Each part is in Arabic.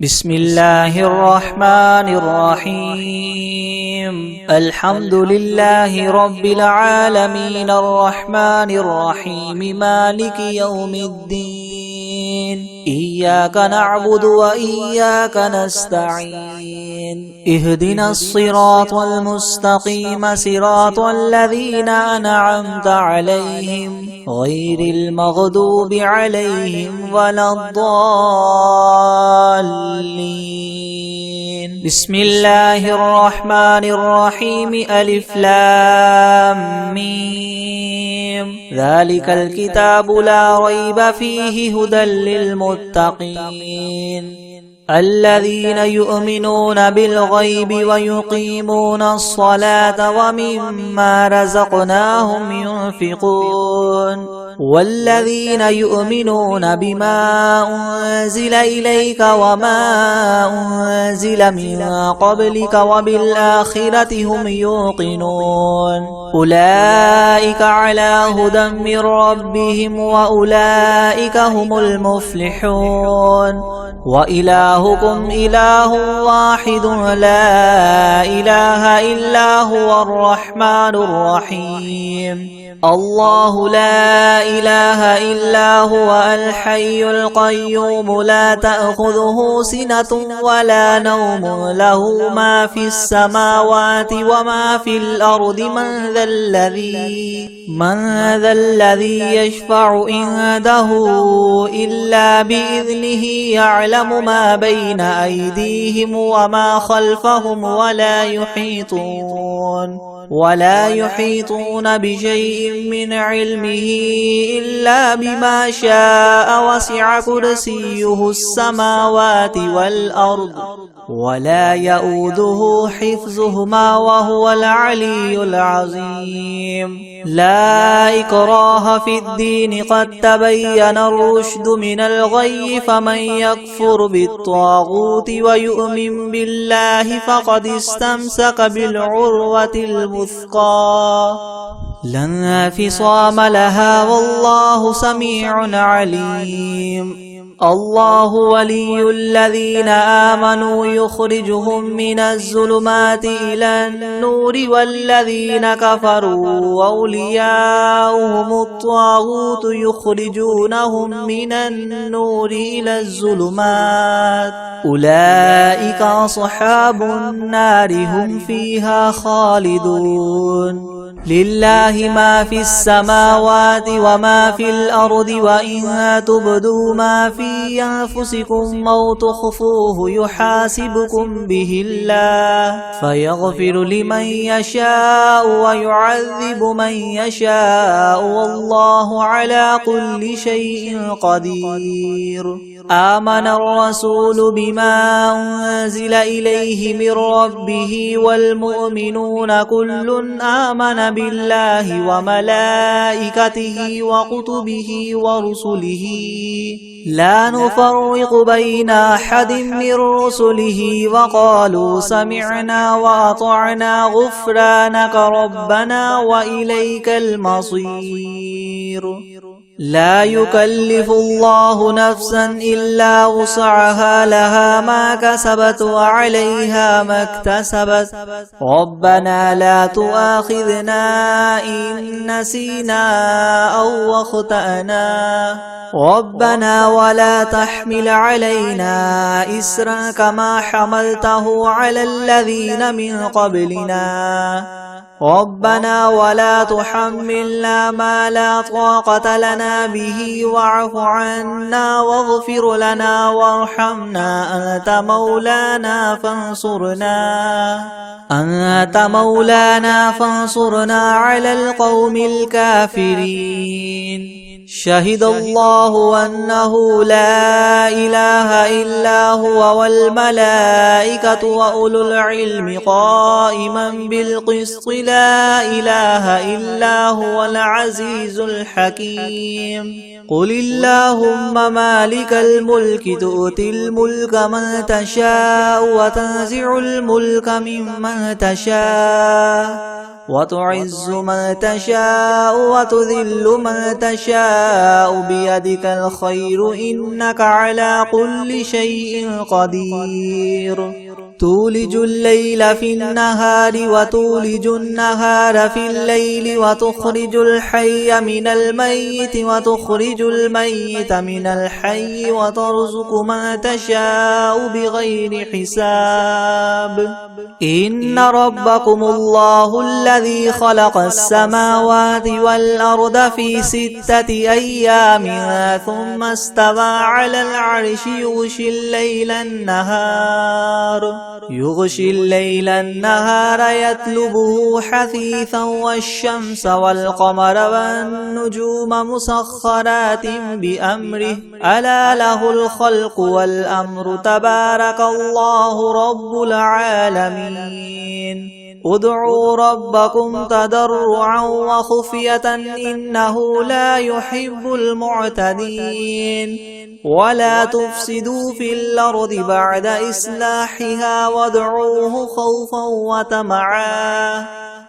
بسم الله الرحمن الرحيم. الحمد لله رب العالمين الرحمن الرحيم مالك يوم الدين. إياك نعبد وإياك نستعين. اهدنا الصراط المستقيم صراط الذين أنعمت عليهم غير المغضوب عليهم ولا الضالين. بسم الله الرحمن الرحيم. ألف لام ميم. ذلك الكتاب لا ريب فيه هدى للمتقين الذين يؤمنون بالغيب ويقيمون الصلاة ومما رزقناهم ينفقون والذين يؤمنون بما أنزل إليك وما أنزل من قبلك وبالآخرة هم يوقنون أولئك على هدى من ربهم وأولئك هم المفلحون. وإلهكم إله واحد لا إله إلا هو الرحمن الرحيم. الله لا إله إلا هو الحي القيوم لا تأخذه سنة ولا نوم له ما في السماوات وما في الأرض. من ذا الذي يشفع عنده إلا بإذنه. يعلم ما بين أيديهم وما خلفهم ولا يحيطون بشيء من علمه إلا بما شاء. وسع كرسيه السماوات والأرض ولا يؤوده حفظهما وهو العلي العظيم. لا إكراه في الدين قد تبين الرشد من الغي. فمن يكفر بالطاغوت ويؤمن بالله فقد استمسك بالعروة الوثقى لا انفصام لها والله سميع عليم. الله ولي الذين آمنوا يخرجهم من الظلمات إلى النور والذين كفروا أولياؤهم الطاغوت يخرجونهم من النور إلى الظلمات. أولئك أصحاب النار هم فيها خالدون. لله ما في السماوات وما في الأرض. وإن تبدوا ما في أنفسكم أو تخفوه يحاسبكم به الله فيغفر لمن يشاء ويعذب من يشاء والله على كل شيء قدير. آمن الرسول بما أنزل إليه من ربه والمؤمنون كل آمن بالله وملائكته وكتبه ورسله لا نفرق بين أحد من رسله وقالوا سمعنا وأطعنا غفرانك ربنا وإليك المصير. لا يكلف الله نفسا إلا وسعها لها ما كسبت وعليها ما اكتسبت. ربنا لا تؤاخذنا إن نسينا أو أخطأنا. ربنا ولا تحمل علينا إسرا كما حملته على الذين من قبلنا. ربنا ولا تحملنا ما لا طاقة لنا به واعف عنا واغفر لنا وارحمنا أنت مولانا فانصرنا على القوم الكافرين. شهد الله أنه لا إله إلا هو والملائكة وأولو العلم قائما بالقسط. لا إله إلا هو العزيز الحكيم. قل اللهم مالك الملك تؤتي الملك من تشاء وتنزع الملك ممن تشاء وتعز من تشاء وتذل من تشاء بيدك الخير إنك على كل شيء قدير تولج الليل في النهار وتولج النهار في الليل وتخرج الحي من الميت وتخرج الميت من الحي وترزق من تشاء بغير حساب إن ربكم الله الذي خلق السماوات والأرض في 6 أيام ثم استوى على العرش يغشي الليل النهار يطلبه حثيثا والشمس والقمر والنجوم مسخرات بأمره ألا له الخلق والأمر تبارك الله رب العالمين ادعوا ربكم تضرعا وخفية إنه لا يحب المعتدين ولا تفسدوا في الأرض بعد إصلاحها وادعوه خوفا وطمعا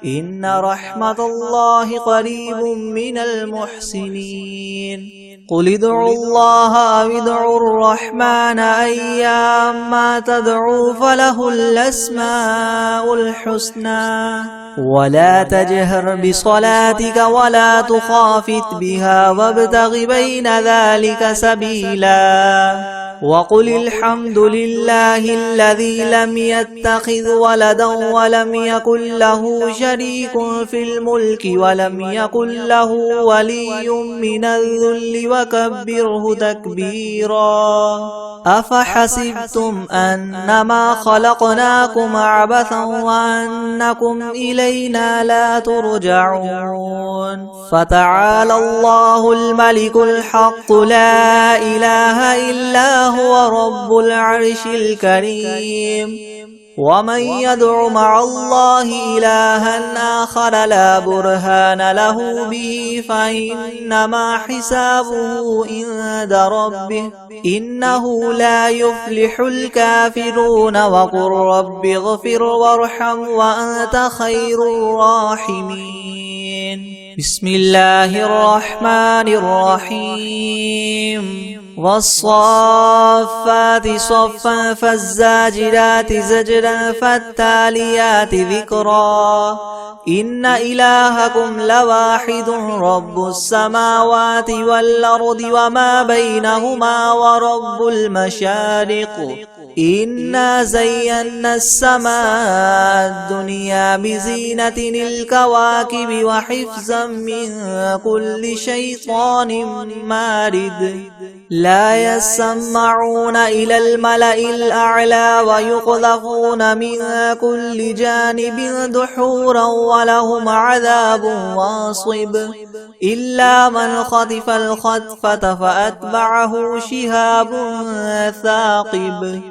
إن رحمة الله قريب من المحسنين قل ادعوا الله أو ادعوا الرحمن أيما تدعوا فله الأسماء الحسنى ولا تجهر بصلاتك ولا تخافت بها وابتغ بين ذلك سبيلا وقل الحمد لله الذي لم يتخذ ولدا ولم يكن له شريك في الملك ولم يكن له ولي من الذل وكبره تكبيرا أفحسبتم أنما خلقناكم عبثا وأنكم إلينا لا ترجعون فتعالى الله الملك الحق لا إله إلا هو رب العرش الكريم ومن يدع مع الله إلها آخر لا برهان له به فإنما حسابه عند ربه إنه لا يفلح الكافرون وقل رب اغفر وارحم وأنت خير الراحمين بسم الله الرحمن الرحيم والصافات صفا فالزاجرات زجرا فالتاليات ذكرا إن إلهكم لواحد رب السماوات والأرض وما بينهما ورب المشارق إنا زينا السماء الدنيا بزينة الكواكب وحفظا من كل شيطان مارد لا يسمعون إلى الملأ الأعلى ويقذفون من كل جانب دحورا ولهم عذاب واصب إلا من خطف الخطفة فأتبعه شهاب ثاقب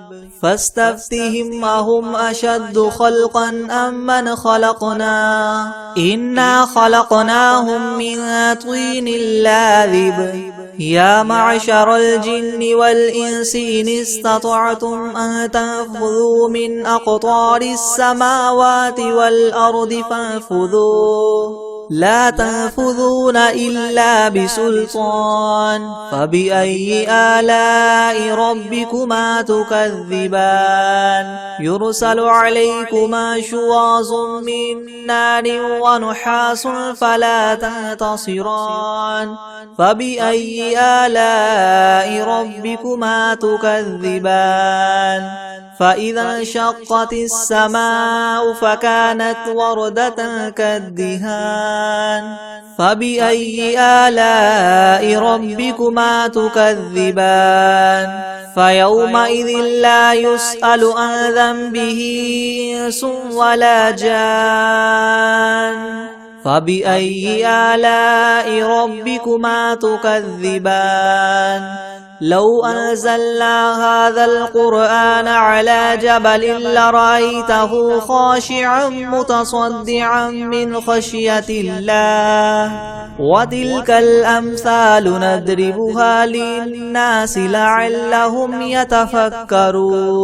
فاستفتهم أهم أشد خلقا أم من خلقنا إنا خلقناهم من طين لاذب يا معشر الجن والإنس إن استطعتم أن تنفذوا من أقطار السماوات والأرض فانفذوا لا تنفذون إلا بسلطان فبأي آلاء ربكما تكذبان يرسل عليكما شواظ من نار ونحاس فلا تنتصران فبأي آلاء ربكما تكذبان فإذا انشقت السماء فكانت وردة كالدهان فبأي آلاء ربكما تكذبان فيومئذ لا يسأل عن ذنبه إنس ولا جان فبأي آلاء ربكما تكذبان لو أنزلنا هذا القرآن على جبل لرأيته خاشعا متصدعا من خشية الله وتلك الأمثال نضربها للناس لعلهم يتفكرون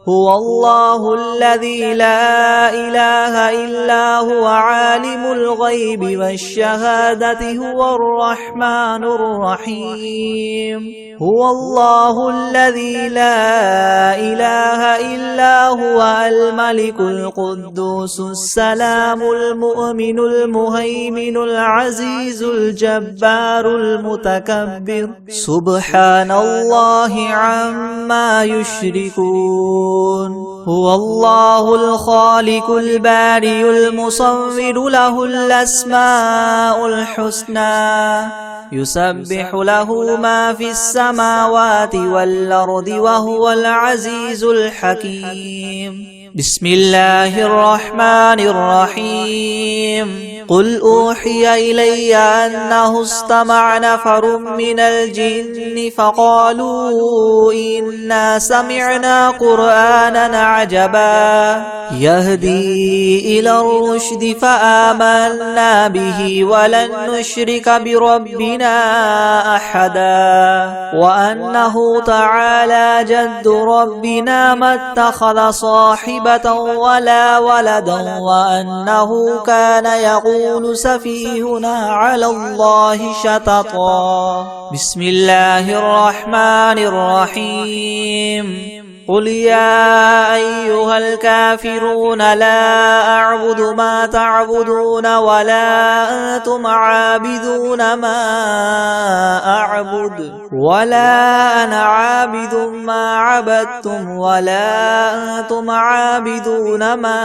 هو الله الذي لا إله إلا هو عالم الغيب والشهادة هو الرحمن الرحيم هو الله الذي لا إله إلا هو الملك القدوس السلام المؤمن المهيمن العزيز الجبار المتكبر سبحان الله عما يشركون هو الله الخالق البارئ المصور له الأسماء الحسنى يسبح له ما في السماوات والأرض وهو العزيز الحكيم بسم الله الرحمن الرحيم قل أوحي إلي أنه استمع نفر من الجن فقالوا إنا سمعنا قرآنا عجبا يهدي إلى الرشد فآمنا به ولن نشرك بربنا أحدا وأنه تعالى جد ربنا ما اتخذ صاحبة ولا ولدا وأنه كان يقول سفيهنا على الله شططا بسم الله الرحمن الرحيم قل يا أيها الكافرون لا أعبد ما تعبدون ولا أنتم عابدون ما أعبد ولا أنا عابد ما عبدتم ولا أنتم عابدون ما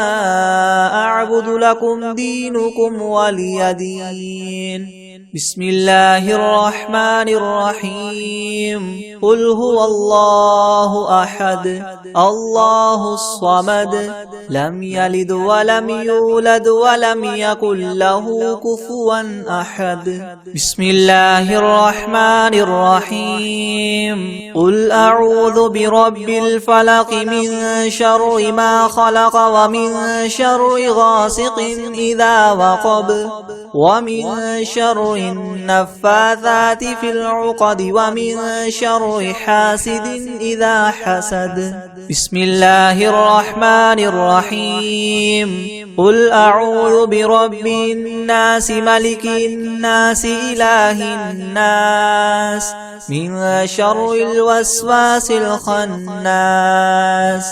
أعبد لكم دينكم ولي دين بسم الله الرحمن الرحيم قل هو الله أحد الله الصمد لم يلد ولم يولد ولم يكن له كفوا أحد بسم الله الرحمن الرحيم قل أعوذ برب الفلق من شر ما خلق ومن شر غاسق إذا وقب ومن شر النفاثات في العقد ومن شر حاسد إذا حسد بسم الله الرحمن الرحيم قل أعوذ برب الناس ملك الناس إله الناس من شر الوسواس الخناس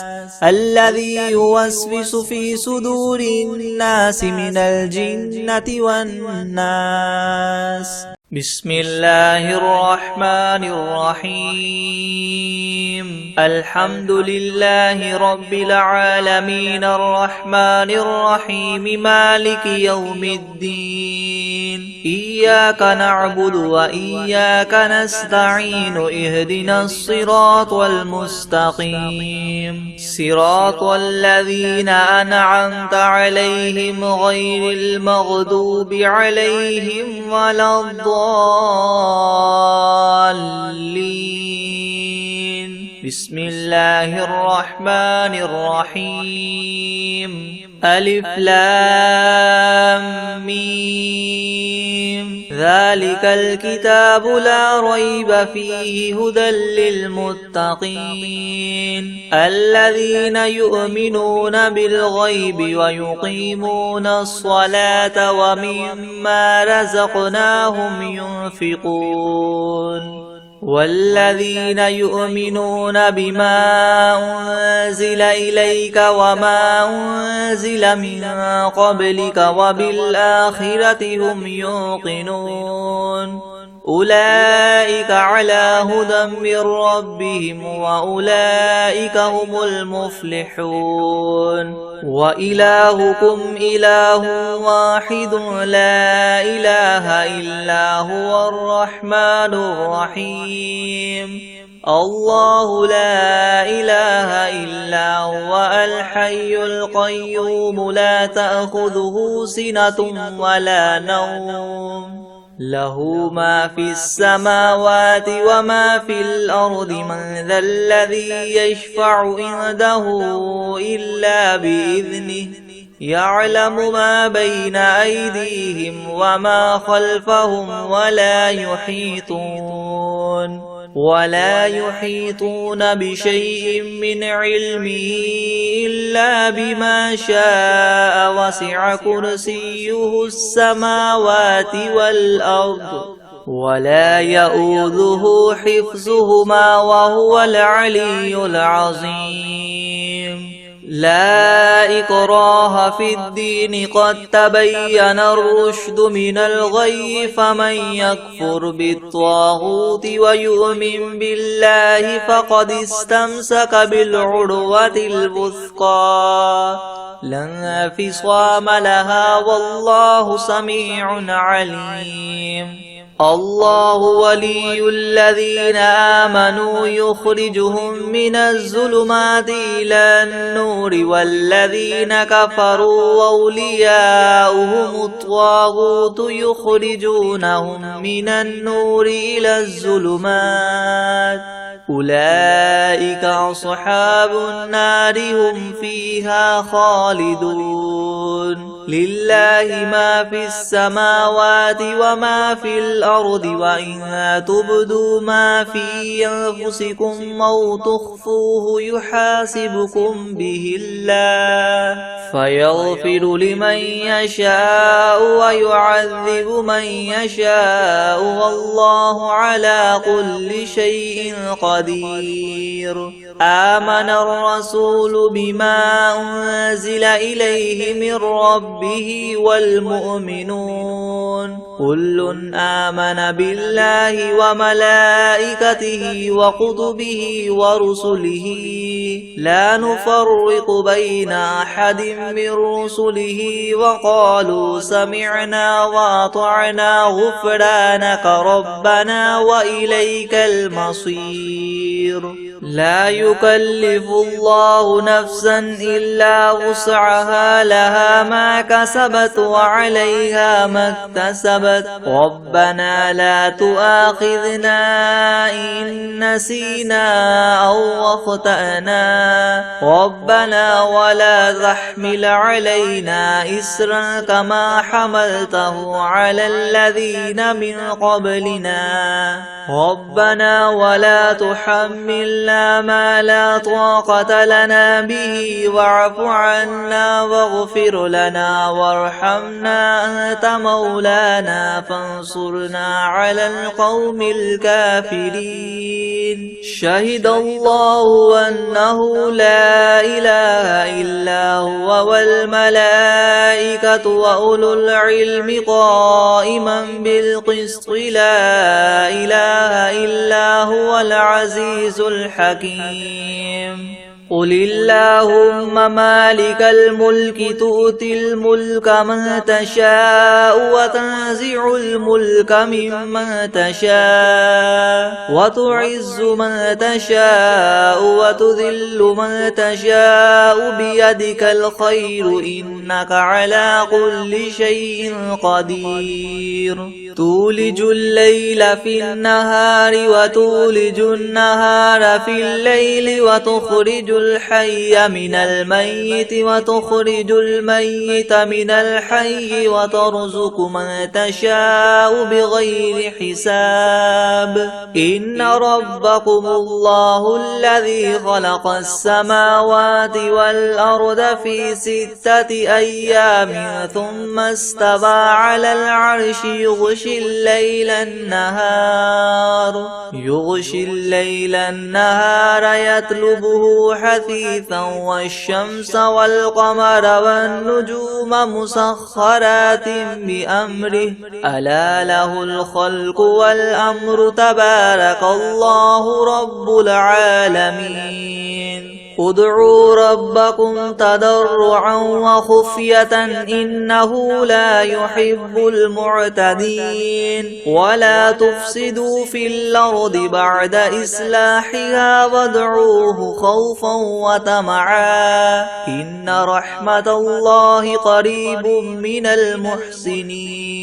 الذي يوسوس في صدور الناس من الجنة والناس بسم الله الرحمن الرحيم الحمد لله رب العالمين الرحمن الرحيم مالك يوم الدين إياك نعبد وإياك نستعين اهدنا الصراط المستقيم صراط الذين أنعمت عليهم غير المغضوب عليهم ولا الضالين بسم الله الرحمن الرحيم ألف لام ميم ذلك الكتاب لا ريب فيه هدى للمتقين الذين يؤمنون بالغيب ويقيمون الصلاة ومما رزقناهم ينفقون والذين يؤمنون بما أنزل إليك وما أنزل من قبلك وبالآخرة هم يوقنون أولئك على هدى من ربهم وأولئك هم المفلحون وإلهكم إله واحد لا إله إلا هو الرحمن الرحيم الله لا إله إلا هو الحي القيوم لا تأخذه سنة ولا نوم له ما في السماوات وما في الأرض من ذا الذي يشفع عنده إلا بإذنه يعلم ما بين أيديهم وما خلفهم ولا يحيطون ولا يحيطون بشيء من علمه إلا بما شاء وسع كرسيه السماوات والأرض ولا يؤوده حفظهما وهو العلي العظيم لا إكراه في الدين قد تبين الرشد من الغي فمن يكفر بالطاغوت ويؤمن بالله فقد استمسك بالعروة الوثقى لا انفصام لها والله سميع عليم الله ولي الذين آمنوا يخرجهم من الظلمات إلى النور والذين كفروا أولياؤهم الطاغوت يخرجونهم من النور إلى الظلمات أولئك أصحاب النار هم فيها خالدون لله ما في السماوات وما في الأرض وإن تبدوا ما في أنفسكم أو تخفوه يحاسبكم به الله فيغفر لمن يشاء ويعذب من يشاء والله على كل شيء قدير آمن الرسول بما أنزل إليه من ربه والمؤمنون كل آمن بالله وملائكته وكتبه ورسله لا نفرق بين أحد من رسله وقالوا سمعنا وأطعنا غفرانك ربنا وإليك المصير لا يكلف الله نفسا إلا وسعها لها ما كسبت وعليها ما اكتسبت ربنا لا تؤاخذنا إن نسينا أو أخطأنا ربنا ولا تحمل علينا إسرا كما حملته على الذين من قبلنا ربنا ولا تحملنا ما لا طاقة لنا به واعف عنا واغفر لنا وارحمنا أنت مولانا فانصرنا على القوم الكافرين شهد الله أنه لا إله إلا هو والملائكة وأولو العلم قائما بالقسط لا إله إلا هو العزيز الحكيم قل اللهم مالك الملك تؤتي الملك من تشاء وتنزع الملك ممن تشاء وتعز من تشاء وتذل من تشاء بيدك الخير إنك على كل شيء قدير تولج الليل في النهار وتولج النهار في الليل وتخرج الحي من الميت وتخرج الميت من الحي وترزق من تشاء بغير حساب إن ربكم الله الذي خلق السماوات والأرض في 6 أيام ثم استوى على العرش يغشي الليل النهار يطلبه حثيثا والشمس والقمر والنجوم مسخرات بأمره ألا له الخلق والأمر تبارك الله رب العالمين ادعوا ربكم تضرعا وخفية إنه لا يحب المعتدين ولا تفسدوا في الأرض بعد إصلاحها وادعوه خوفا وطمعا إن رحمة الله قريب من المحسنين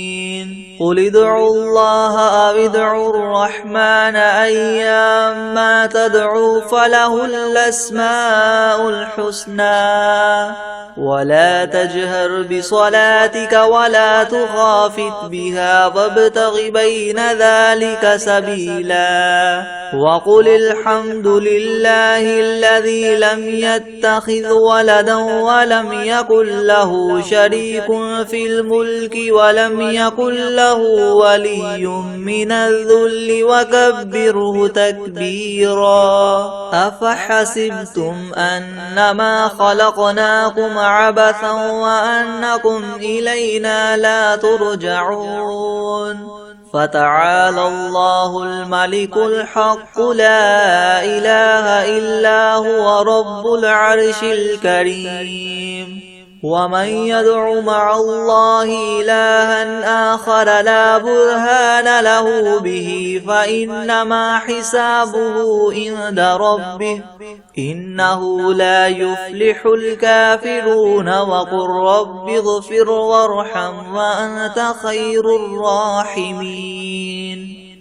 قل ادعوا الله أو ادعوا الرحمن أيما تدعوا فله الأسماء الحسنى ولا تجهر بصلاتك ولا تخافت بها وابتغ بين ذلك سبيلا وقل الحمد لله الذي لم يتخذ ولدا ولم يكن له شريك في الملك ولم يكن له ولي من الذل وكبره تكبيرا أفحسبتم أنما خلقناكم عبثا وأنكم إلينا لا ترجعون فتعالى الله الملك الحق لا إله إلا هو رب العرش الكريم ومن يدع مع الله إلها آخر لا برهان له به فإنما حسابه عند ربه إنه لا يفلح الكافرون وقل رب اغفر وارحم وأنت خير الراحمين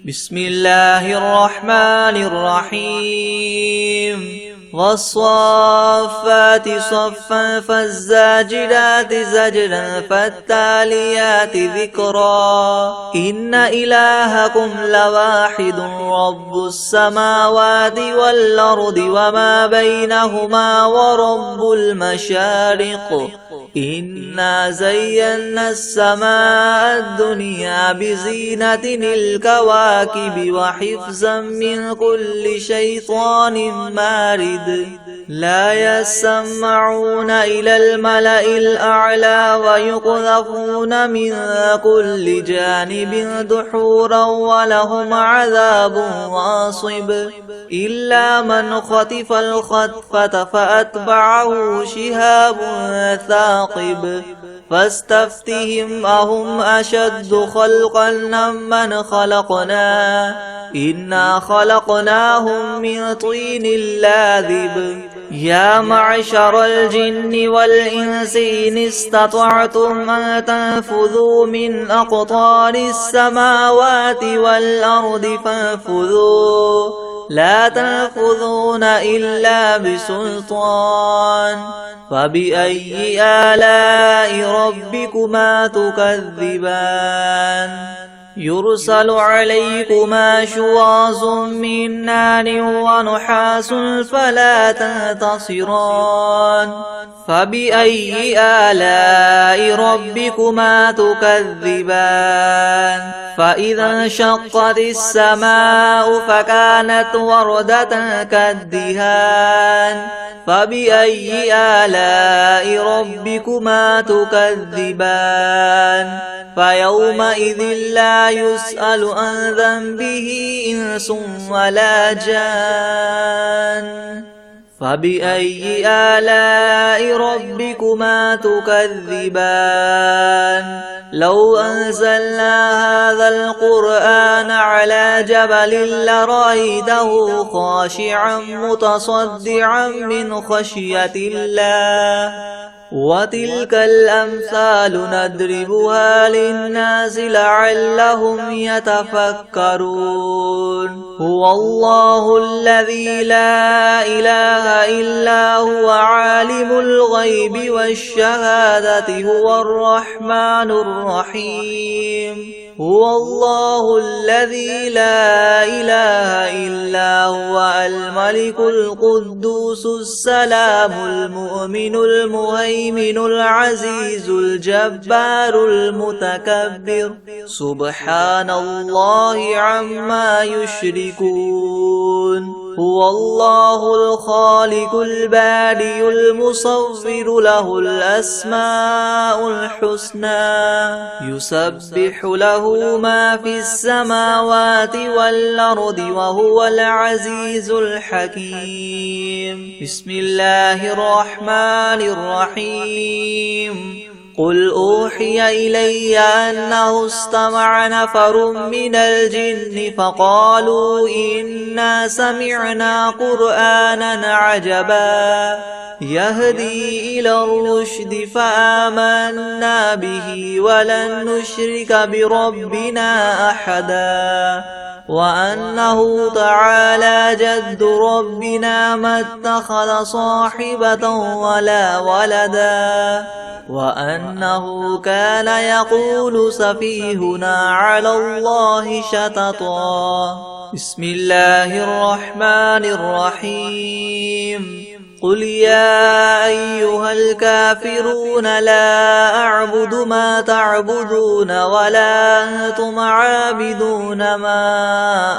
بسم الله الرحمن الرحيم والصافات صفا فالزاجرات زجرا فالتاليات ذكرا إن إلهكم لواحد رب السماوات والأرض وما بينهما ورب المشارق إنا زينا السماء الدنيا بزينة الكواكب وحفظا من كل شيطان مارد لا يسمعون إلى الملأ الأعلى ويقذفون من كل جانب دحورا ولهم عذاب واصب إلا من خطف الخطفة فأتبعه شهاب ثاقب فاستفتهم أهم أشد خلقا ممن خلقنا إنا خلقناهم من طين لاذب يا معشر الجن والإنس إن استطعتم أن تنفذوا من أقطار السماوات والأرض فانفذوا لا تنفذون إلا بسلطان فبأي آلاء ربكما تكذبان يرسل عليكما شواظ من نار ونحاس فلا تنتصران فبأي آلاء ربكما تكذبان فإذا انشقت السماء فكانت وردة كالدهان فبأي آلاء ربكما تكذبان فيومئذ لا يسأل عن ذنبه إنس ولا جان فبأي آلاء ربكما تكذبان لو أنزلنا هذا القرآن على جبل لرأيته خاشعا متصدعا من خشية الله وتلك الأمثال نضربها للناس لعلهم يتفكرون هو الله الذي لا إله إلا هو عالم الغيب والشهادة هو الرحمن الرحيم هو الله الذي لا إله إلا هو الملك القدوس السلام المؤمن المهيمن العزيز الجبار المتكبر سبحان الله عما يشركون هو الله الخالق البارئ المصور له الأسماء الحسنى يسبح له ما في السماوات والأرض وهو العزيز الحكيم بسم الله الرحمن الرحيم قل أوحي إلي أنه استمع نفر من الجن فقالوا إنا سمعنا قرآنا عجبا يهدي إلى الرشد فآمنا به ولن نشرك بربنا أحدا وأنه تعالى جد ربنا ما اتخذ صاحبة ولا ولدا وأنه كان يقول سفيهنا على الله شططا. بسم الله الرحمن الرحيم. قل يا أيها الكافرون لا أعبد ما تعبدون ولا أنتم عابدون ما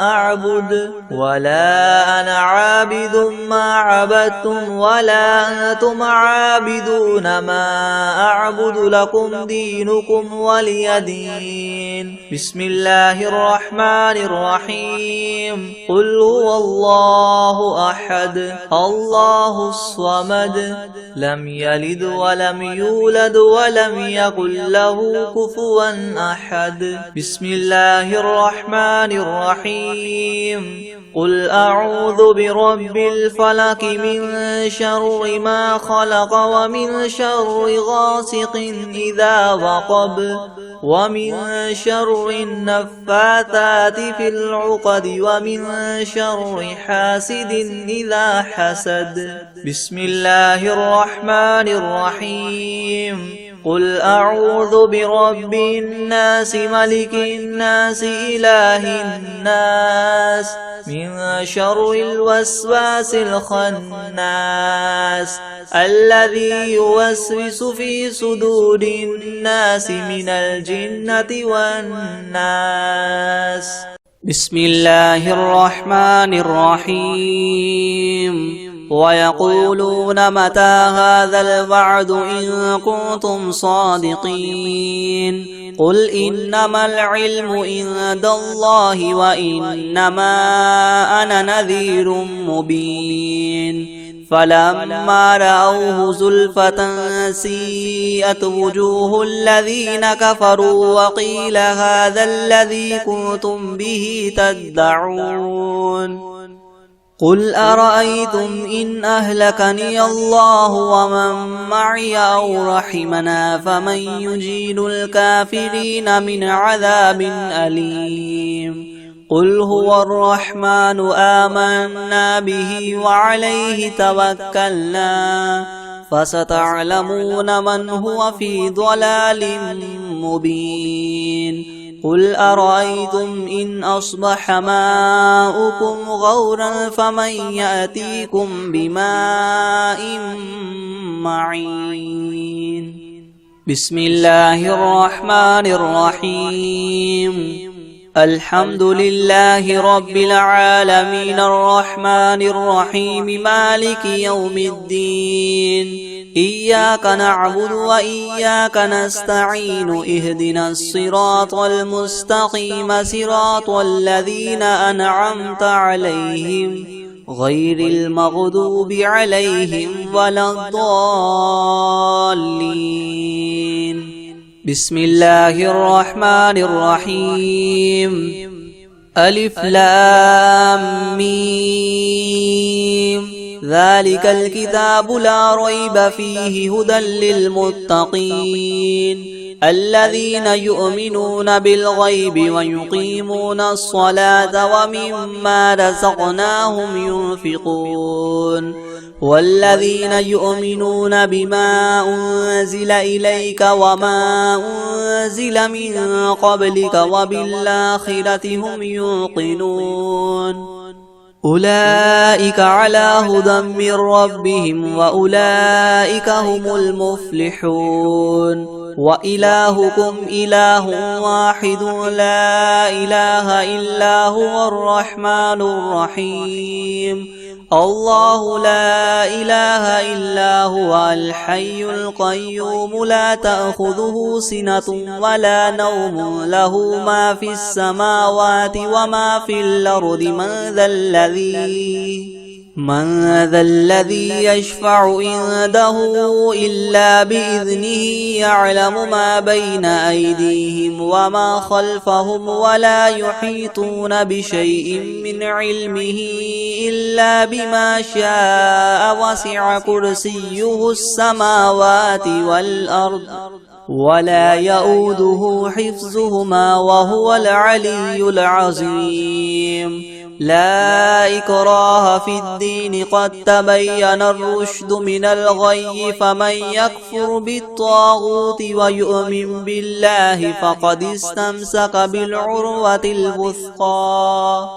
أعبد ولا أنا عابد ما عبدتم ولا أنتم عابدون ما أعبد لكم دينكم ولي دين. بسم الله الرحمن الرحيم. قل هو الله أحد الله الصمد لم يلد ولم يولد ولم يكن له كفوا أحد. بسم الله الرحمن الرحيم. قل أعوذ برب الفلق من شر ما خلق ومن شر غاسق إذا وقب ومن شر النفاثات في العقد ومن شر حاسد إذا حسد. بسم الله الرحمن الرحيم. قل أعوذ برب الناس ملك الناس إله الناس من شر الوسواس الخناس الذي يوسوس في صدور الناس من الجنة والناس. بسم الله الرحمن الرحيم. ويقولون متى هذا الوعد إن كنتم صادقين. قل إنما العلم عند الله وإنما أنا نذير مبين. فلما رأوه زلفة سيئت وجوه الذين كفروا وقيل هذا الذي كنتم به تدعون. قل أرأيتم إن أهلكني الله ومن معي أو رحمنا فمن يجير الكافرين من عذاب أليم. قل هو الرحمن آمنا به وعليه توكلنا فستعلمون من هو في ضلال مبين. قل أرأيتم إن أصبح ماؤكم غورا فمن يأتيكم بماء معين. بسم الله الرحمن الرحيم. الحمد لله رب العالمين الرحمن الرحيم مالك يوم الدين. إياك نعبد وإياك نستعين اهدنا الصراط المستقيم صراط الذين أنعمت عليهم غير المغضوب عليهم ولا الضالين. بسم الله الرحمن الرحيم. ألف لام ميم. ذلك الكتاب لا ريب فيه هدى للمتقين الذين يؤمنون بالغيب ويقيمون الصلاة ومما رزقناهم ينفقون والذين يؤمنون بما أنزل إليك وما أنزل من قبلك وبالآخرة هم يوقنون أولئك على هدى من ربهم وأولئك هم المفلحون وإلهكم إله واحد لا إله إلا هو الرحمن الرحيم الله لا إله إلا هو الحي القيوم لا تأخذه سنة ولا نوم له ما في السماوات وما في الأرض من ذا الذي يشفع عنده إلا بإذنه يعلم ما بين أيديهم وما خلفهم ولا يحيطون بشيء من علمه إلا بما شاء وسع كرسيه السماوات والأرض ولا يؤوده حفظهما وهو العلي العظيم. لا إكراه في الدين قد تبين الرشد من الغي فمن يكفر بالطاغوت ويؤمن بالله فقد استمسك بالعروة الوثقى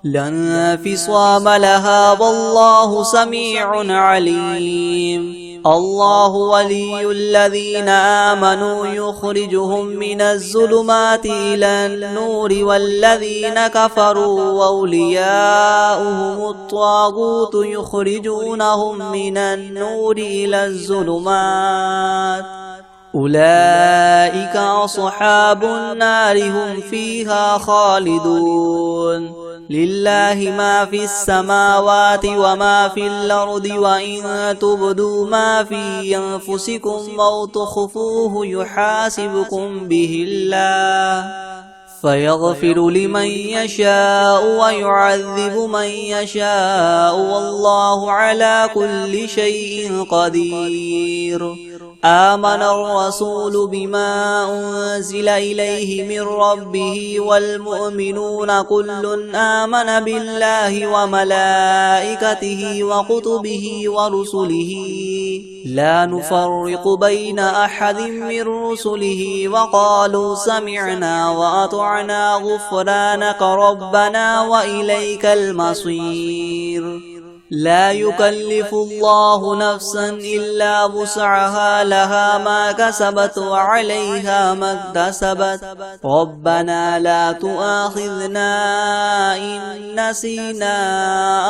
لا انفصام لها والله سميع عليم. الله ولي الذين آمنوا يخرجهم من الظلمات إلى النور والذين كفروا أولياؤهم الطاغوت يخرجونهم من النور إلى الظلمات أولئك أصحاب النار هم فيها خالدون. لله ما في السماوات وما في الأرض وإن تبدوا ما في أنفسكم أو تخفوه يحاسبكم به الله فيغفر لمن يشاء ويعذب من يشاء والله على كل شيء قدير. آمن الرسول بما أنزل إليه من ربه والمؤمنون كل آمن بالله وملائكته وكتبه ورسله لا نفرق بين أحد من رسله وقالوا سمعنا وأطعنا غفرانك ربنا وإليك المصير. لا يكلف الله نفسا إلا وسعها لها ما كسبت وعليها ما اكتسبت ربنا لا تؤاخذنا إن نسينا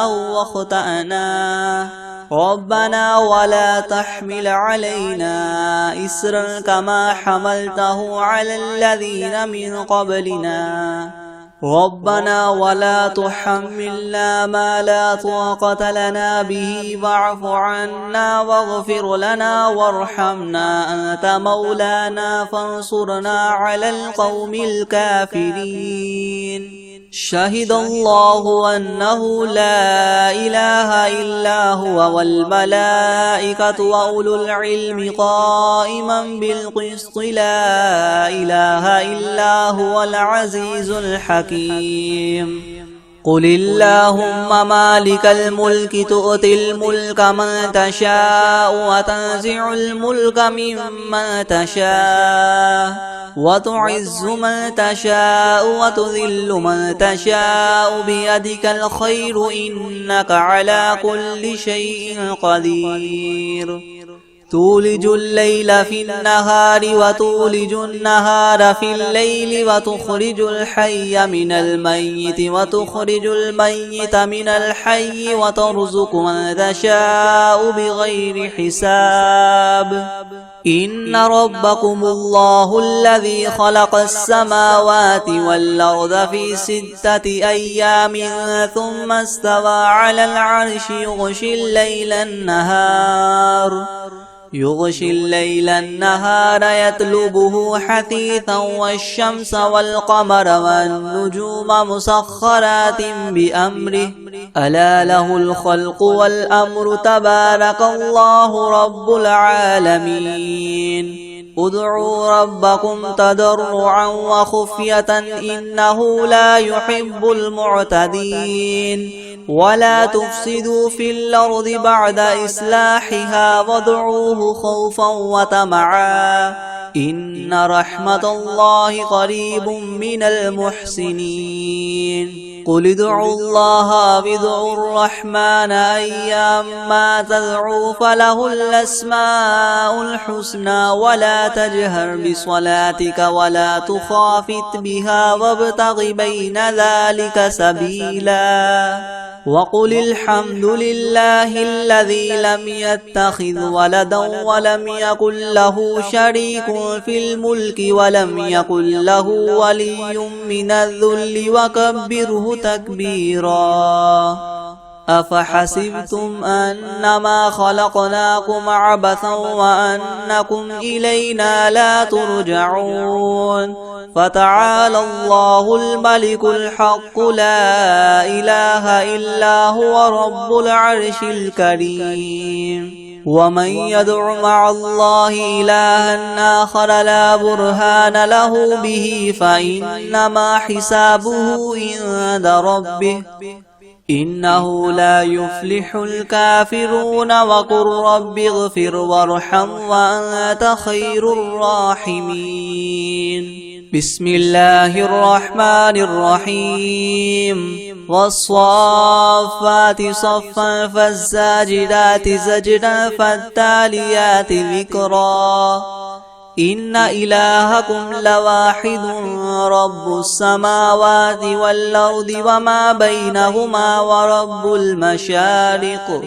أو أخطأنا ربنا ولا تحمل علينا إسرا كما حملته على الذين من قبلنا ربنا ولا تحملنا ما لا طاقة لنا به واعف عنا واغفر لنا وارحمنا أنت مولانا فانصرنا على القوم الكافرين. شهد الله أنه لا إله إلا هو والملائكة وأولو العلم قائما بالقسط لا إله إلا هو العزيز الحكيم. قل اللهم مالك الملك تؤتي الملك من تشاء وتنزع الملك ممن تشاء وتعز من تشاء وتذل من تشاء بيدك الخير إنك على كل شيء قدير. تولج الليل في النهار وتولج النهار في الليل وتخرج الحي من الميت وتخرج الميت من الحي وترزق من تشاء بغير حساب. إن ربكم الله الذي خلق السماوات والأرض في 6 أيام ثم استوى على العرش يغشي الليل النهار يطلبه حثيثا والشمس والقمر والنجوم مسخرات بأمره ألا له الخلق والأمر تبارك الله رب العالمين. ادعوا ربكم تضرعا وخفية إنه لا يحب المعتدين. ولا تفسدوا في الأرض بعد إصلاحها وادعوه خوفا وطمعا إن رحمة الله قريب من المحسنين. قل ادعوا الله وادعوا الرحمن أيما تدعوا فله الأسماء الحسنى ولا تجهر بصلاتك ولا تخافت بها وابتغ بين ذلك سبيلا. وقل الحمد لله الذي لم يتخذ ولدا ولم يكن له شريك في الملك ولم يكن له ولي من الذل وكبره تكبيرا. أفحسبتم أنما خلقناكم عبثا وأنكم إلينا لا ترجعون فتعالى الله الملك الحق لا إله إلا هو رب العرش الكريم ومن يدع مع الله إلها آخر لا برهان له به فإنما حسابه عند ربه إنه لا يفلح الكافرون وقل رب اغفر وارحم وأنت خير الراحمين بسم الله الرحمن الرحيم والصافات صفا فالزاجدات زجدا فالتاليات ذكرا إن إلهكم لواحد رب السماوات والأرض وما بينهما ورب المشارق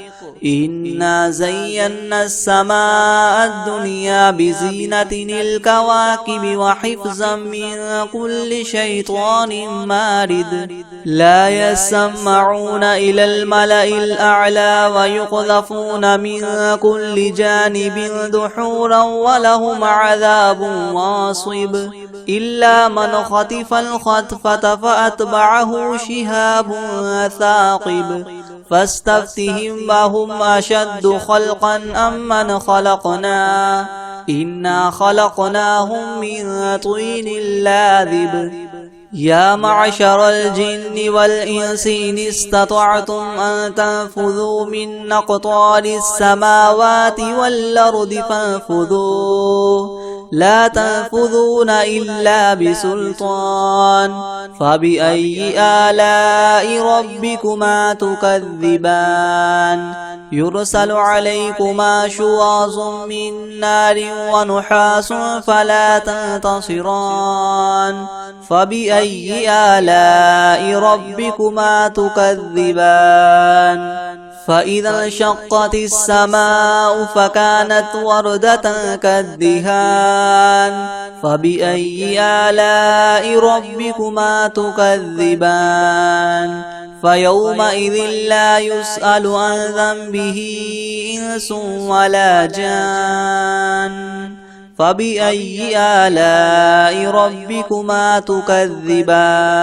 إنا زينا السماء الدنيا بزينة الكواكب وحفظا من كل شيطان مارد لا يسمعون إلى الملأ الأعلى ويقذفون من كل جانب دحورا ولهم عذاب واصب إلا من خطف الخطفة فأتبعه شهاب ثاقب فاستفتهم أهم أشد خلقا أم من خلقنا إنا خلقناهم من طين لاذب يا معشر الجن والإنس إن استطعتم أن تنفذوا من أقطار السماوات والأرض فانفذوا لا تنفذون إلا بسلطان فبأي آلاء ربكما تكذبان يرسل عليكما شواظ من نار ونحاس فلا تنتصران فبأي آلاء ربكما تكذبان فإذا انشقت السماء فكانت وردة كالدهان فبأي آلاء ربكما تكذبان فيومئذ لا يسأل عن ذنبه إنس ولا جان فبأي آلاء ربكما تكذبان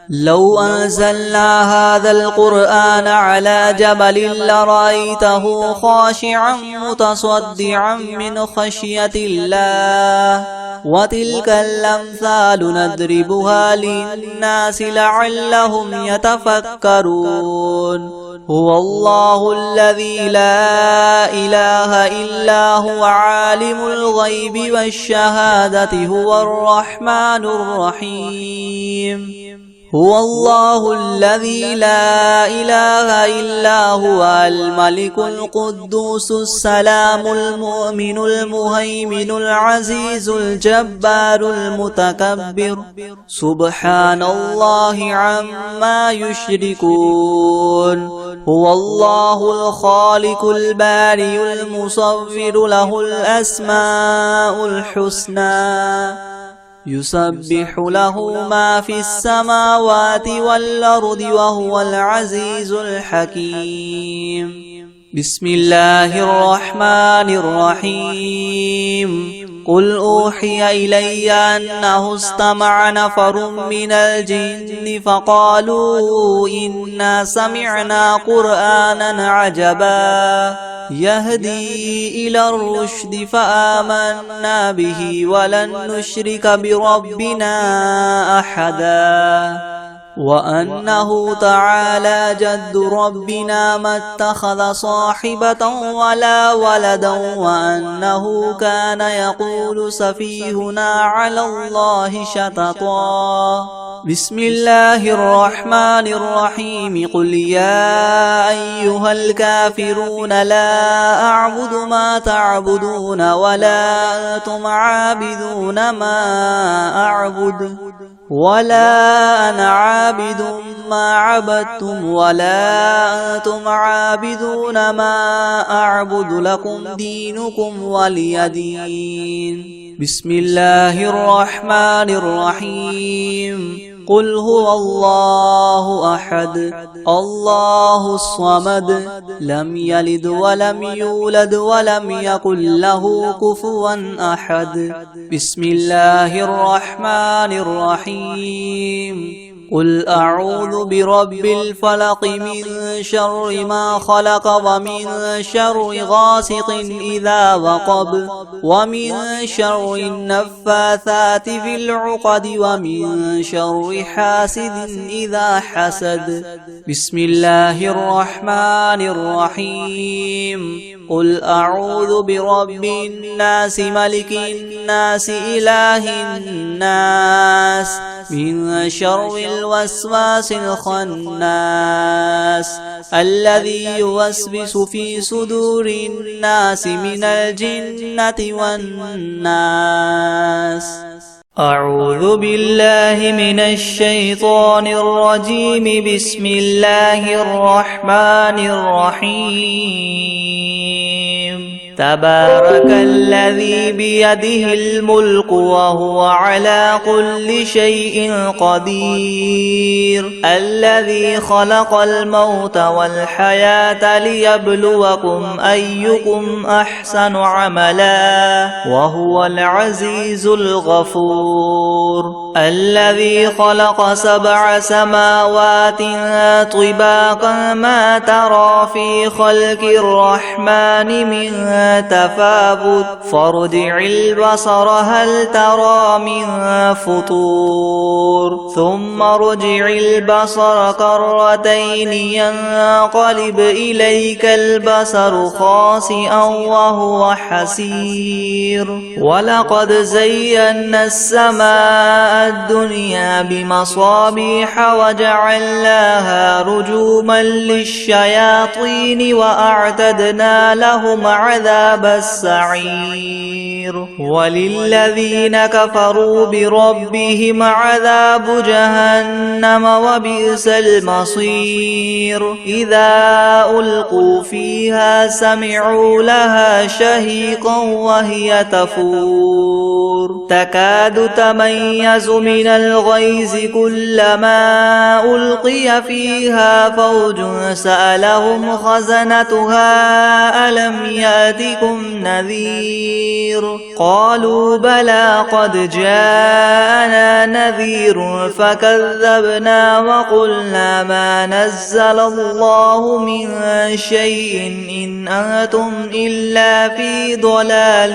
لو أنزلنا هذا القرآن على جبل لرأيته خاشعا متصدعا من خشية الله وتلك الأمثال نضربها للناس لعلهم يتفكرون هو الله الذي لا إله إلا هو عالم الغيب والشهادة هو الرحمن الرحيم هو الله الذي لا إله إلا هو الملك القدوس السلام المؤمن المهيمن العزيز الجبار المتكبر سبحان الله عما يشركون هو الله الخالق البارئ المصور له الأسماء الحسنى يسبح له ما في السماوات والأرض وهو العزيز الحكيم بسم الله الرحمن الرحيم قل أوحي إلي أنه استمع نفر من الجن فقالوا إنا سمعنا قرآنا عجبا يهدي إلى الرشد فآمنا به ولن نشرك بربنا أحدا وأنه تعالى جد ربنا ما اتخذ صاحبة ولا ولدا وأنه كان يقول سفيهنا على الله شططا بسم الله الرحمن الرحيم قل يا أيها الكافرون لا أعبد ما تعبدون ولا أنتم عابدون ما أعبد ولا أنا عابد ما عبدتم ولا أنتم عابدون ما أعبد لكم دينكم ولي دين بسم الله الرحمن الرحيم قل هو الله أحد الله الصمد لم يلد ولم يولد ولم يكن له كفوا أحد بسم الله الرحمن الرحيم قل أعوذ برب الفلق من شر ما خلق ومن شر غاسق إذا وقب ومن شر النفاثات في العقد ومن شر حاسد إذا حسد بسم الله الرحمن الرحيم قل أعوذ برب الناس ملك الناس إله الناس من شر الوسواس الخناس الذي يوسوس في صدور الناس من الجنة والناس أعوذ بالله من الشيطان الرجيم بسم الله الرحمن الرحيم تبارك الذي بيده الملك وهو على كل شيء قدير الذي خلق الموت والحياة ليبلوكم أيكم أحسن عملا وهو العزيز الغفور الذي خلق 7 سماوات طباقا ما ترى في خلق الرحمن من تفاوت فارجع البصر هل ترى من فطور ثم ارجع البصر كرتين ينقلب إليك البصر خاسئا وهو حسير ولقد زينا السماء الدنيا بمصابيح وجعلناها رجوما للشياطين وأعتدنا لهم عذاب السعير وللذين كفروا بربهم عذاب جهنم وبئس المصير إذا ألقوا فيها سمعوا لها شهيقا وهي تفور تكاد تميز من الغيظ كلما ألقي فيها فوج سألهم خزنتها ألم يأتكم نذير قالوا بلى قد جاءنا نذير فكذبنا وقلنا ما نزل الله من شيء إن أنتم إلا في ضلال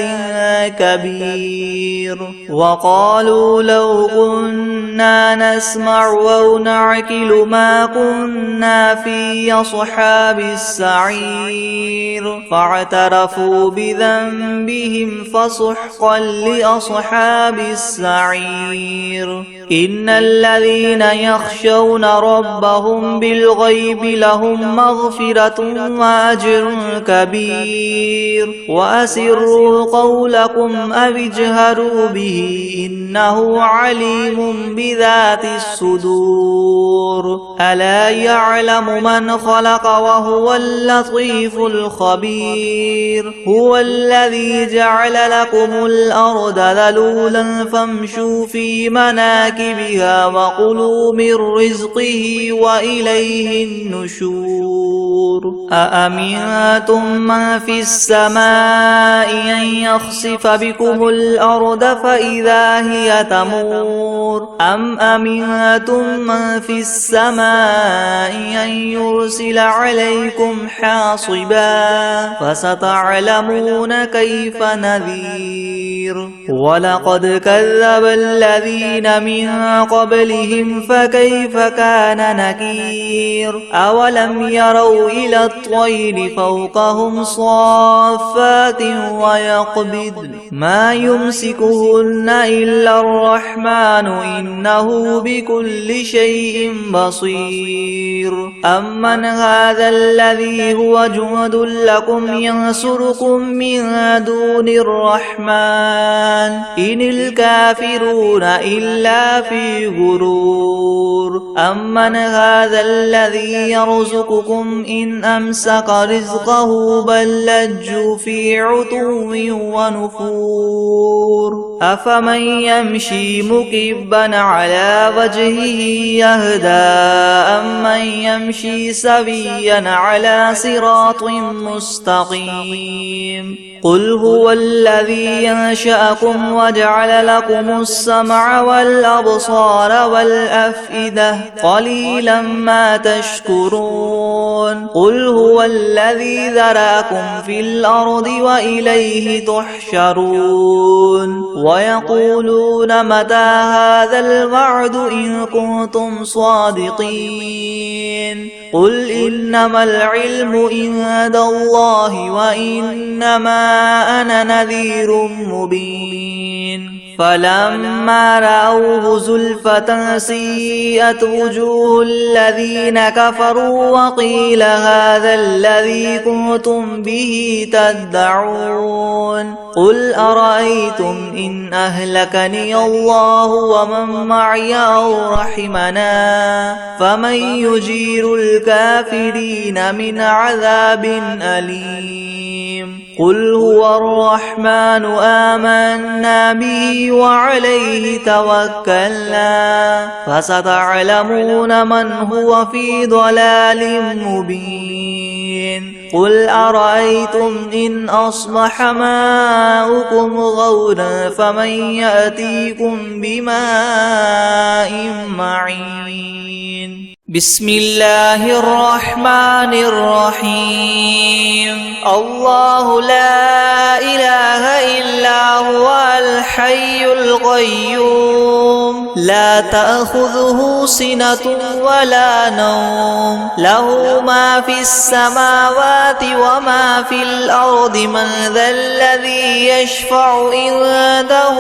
كبير وقالوا لو كنا نسمع أو نعقل ما كنا في أصحاب السعير فاعترفوا بذنبهم فسحقا لأصحاب السعير إن الذين يخشون ربهم بالغيب لهم مغفرة وأجر كبير وأسروا قولكم أو اجهروا به إنه عليم بذات الصدور ألا يعلم من خلق وهو اللطيف الخبير هو الذي جعل لكم الأرض ذلولا فامشوا في مناكبها وكلوا من رزقه وإليه النشور أأمنتم من في السماء أن يخسف بكم الأرض فإذا هي تمور أم أمنتم من في السماء أن يرسل عليكم حاصبا فستعلمون كيف نذير ولقد كذب الذين من قبلهم فكيف كان نكير أولم يروا إلى الطير فوقهم صافات ويقبض ما يمسكهن إلا الرحمن إنه بكل شيء بصير أمن هذا الذي هو جند لكم لعلكم ينصركم من دون الرحمن إن الكافرون إلا في غرور أمن هذا الذي يرزقكم إن أمسك رزقه بل لجوا في عتو ونفور أفمن يمشي مكبا على وجهه يهدى أمن يمشي سويا على صراط مستقيم قل هو الذي ينشأكم وجعل لكم السمع والأبصار والأفئدة قليلا ما تشكرون قل هو الذي ذرأكم في الأرض وإليه تحشرون ويقولون متى هذا الوعد إن كنتم صادقين قل إنما العلم عند الله وإنما أنا نذير مبين فلما رأوه زلفة سيئت وجوه الذين كفروا وقيل هذا الذي كنتم به تدعون قل أرأيتم إن أهلكني الله ومن معي أو رحمنا فمن يجير الكافرين من عذاب أليم قل هو الرحمن آمنا به وعليه توكلنا فستعلمون من هو في ضلال مبين قل أرأيتم إن أصبح ماؤكم غورا فمن يأتيكم بماء معين بسم الله الرحمن الرحيم الله لا إله إلا هو الحي القيوم لا تأخذه سنة ولا نوم له ما في السماوات وما في الأرض من ذا الذي يشفع عنده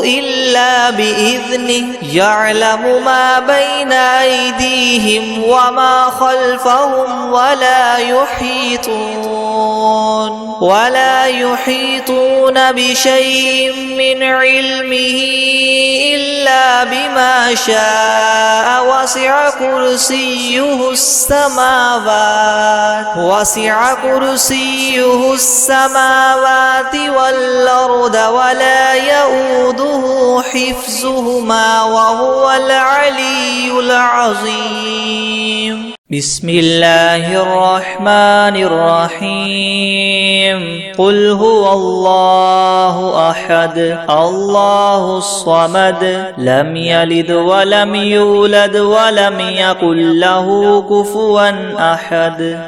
إلا بإذنه يعلم ما بين أيديهم وما خلفهم ولا يحيطون بشيء من علمه إلا بما شاء وسع كرسيه السماوات والأرض ولا يؤوده حفظهما وهو العلي العظيم بسم الله الرحمن الرحيم قل هو الله أحد الله الصمد لم يلد ولم يولد ولم يكن له كفوا أحد